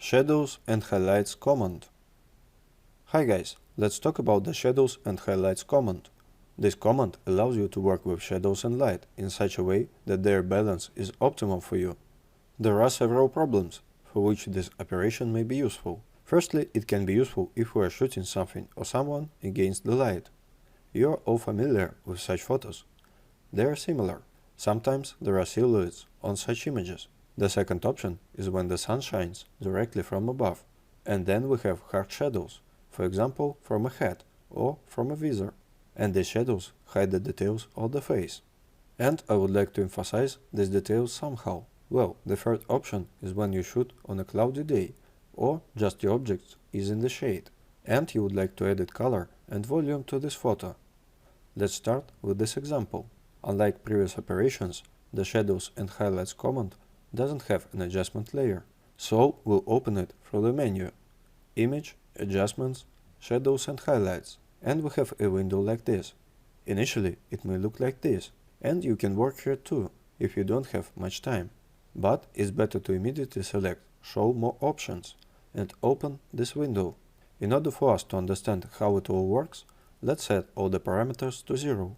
Shadows and Highlights command. Hi guys, let's talk about the Shadows and Highlights command. This command allows you to work with shadows and light in such a way that their balance is optimal for you. There are several problems for which this operation may be useful. Firstly, it can be useful if we are shooting something or someone against the light. You are all familiar with such photos. They are similar. Sometimes there are silhouettes on such images. The second option is when the sun shines directly from above, and then we have hard shadows, for example from a hat or from a visor, and these shadows hide the details of the face. And I would like to emphasize these details somehow. Well, the third option is when you shoot on a cloudy day, or just your object is in the shade, and you would like to edit color and volume to this photo. Let's start with this example. Unlike previous operations, the Shadows and Highlights command doesn't have an adjustment layer, so we'll open it through the menu, Image, Adjustments, Shadows and Highlights, and we have a window like this. Initially it may look like this, and you can work here too if you don't have much time, but it's better to immediately select Show More Options and open this window. In order for us to understand how it all works, let's set all the parameters to 0.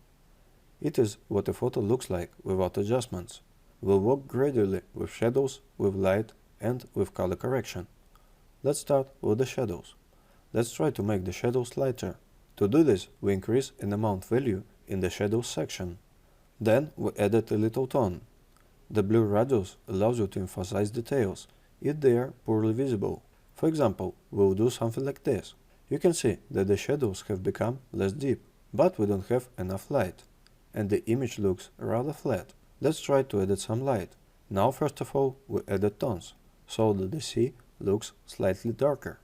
It is what a photo looks like without adjustments. We'll work gradually with shadows, with light, and with color correction. Let's start with the shadows. Let's try to make the shadows lighter. To do this, we increase an amount value in the shadows section. Then we added a little tone. The blur radius allows you to emphasize details if they are poorly visible. For example, we'll do something like this. You can see that the shadows have become less deep, but we don't have enough light, and the image looks rather flat. Let's try to add some light. Now first of all we added tones, so that the sea looks slightly darker.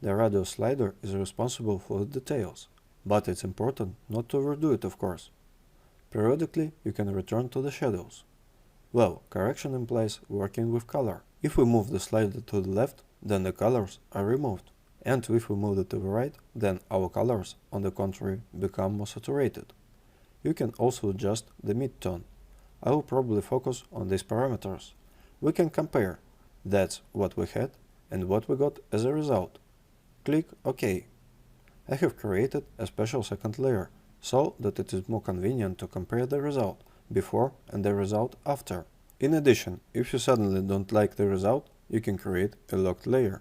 The radius slider is responsible for the details, but it's important not to overdo it, of course. Periodically you can return to the shadows. Well, correction implies working with color. If we move the slider to the left, then the colors are removed, and if we move it to the right, then our colors, on the contrary, become more saturated. You can also adjust the mid-tone. I will probably focus on these parameters. We can compare. That's what we had and what we got as a result. Click OK. I have created a special second layer, so that it is more convenient to compare the result before and the result after. In addition, if you suddenly don't like the result, you can create a locked layer.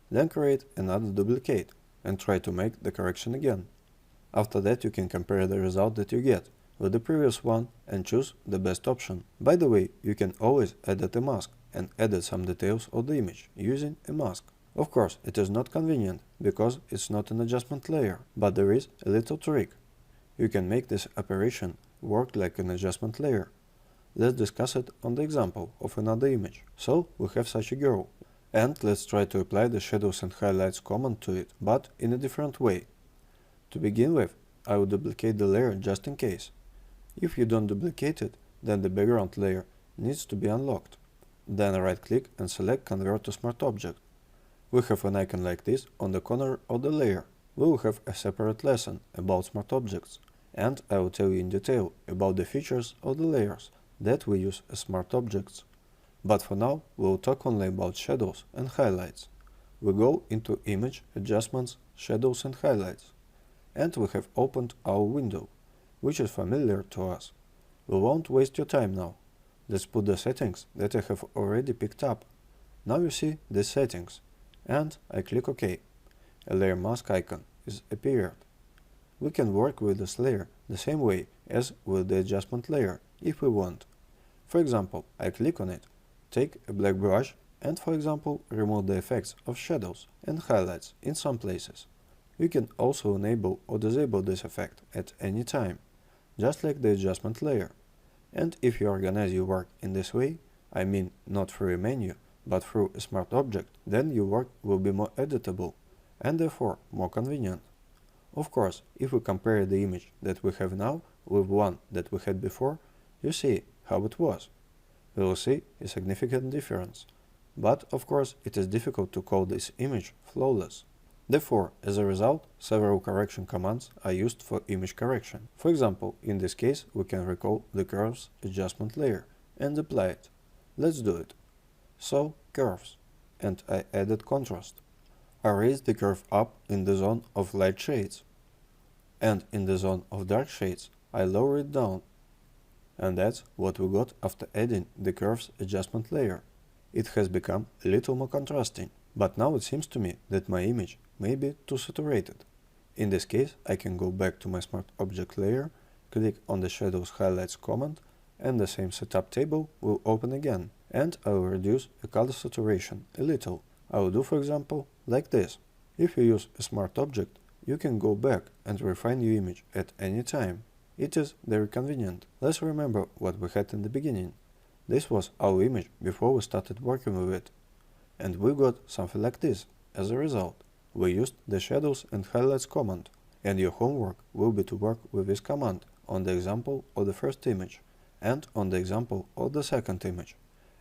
Then create another duplicate and try to make the correction again. After that you can compare the result that you get with the previous one and choose the best option. By the way, you can always edit a mask and edit some details of the image using a mask. Of course, it is not convenient because it's not an adjustment layer, but there is a little trick. You can make this operation work like an adjustment layer. Let's discuss it on the example of another image. So we have such a girl, and let's try to apply the Shadows and Highlights command to it, but in a different way. To begin with, I will duplicate the layer just in case. If you don't duplicate it, then the background layer needs to be unlocked. Then right-click and select Convert to Smart Object. We have an icon like this on the corner of the layer. We will have a separate lesson about smart objects, and I will tell you in detail about the features of the layers that we use as smart objects. But for now, we will talk only about shadows and highlights. We go into Image, Adjustments, Shadows and Highlights, and we have opened our window, which is familiar to us. We won't waste your time now. Let's put the settings that I have already picked up. Now you see the settings, and I click OK. A layer mask icon is appeared. We can work with this layer the same way as with the adjustment layer if we want. For example, I click on it, take a black brush, and for example remove the effects of shadows and highlights in some places. You can also enable or disable this effect at any time, just like the adjustment layer. And if you organize your work in this way, I mean not through a menu, but through a smart object, then your work will be more editable and therefore more convenient. Of course, if we compare the image that we have now with one that we had before, you see how it was. We will see a significant difference. But of course, it is difficult to call this image flawless. Therefore, as a result, several correction commands are used for image correction. For example, in this case, we can recall the curves adjustment layer and apply it. Let's do it. So, curves. and I added contrast. I raised the curve up in the zone of light shades, and in the zone of dark shades I lower it down. And that's what we got after adding the curves adjustment layer. It has become a little more contrasting, but now it seems to me that my image may be too saturated. In this case, I can go back to my Smart Object layer, click on the Shadowshighlights command, and the same setup table will open again, and I will reduce the color saturation a little. I will do, for example, like this. If you use a Smart Object, you can go back and refine your image at any time. It is very convenient. Let's remember what we had in the beginning. This was our image before we started working with it. And we got something like this. As a result, we used the Shadows and Highlights command, and your homework will be to work with this command on the example of the first image, and on the example of the second image.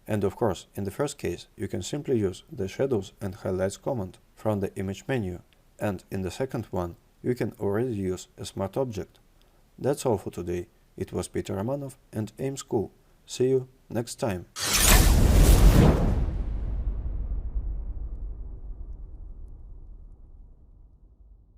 And of course, in the first case, you can simply use the Shadows and Highlights command from the image menu, and in the second one, you can already use a Smart Object. That's all for today. It was Peter Romanov and AIM School. See you next time.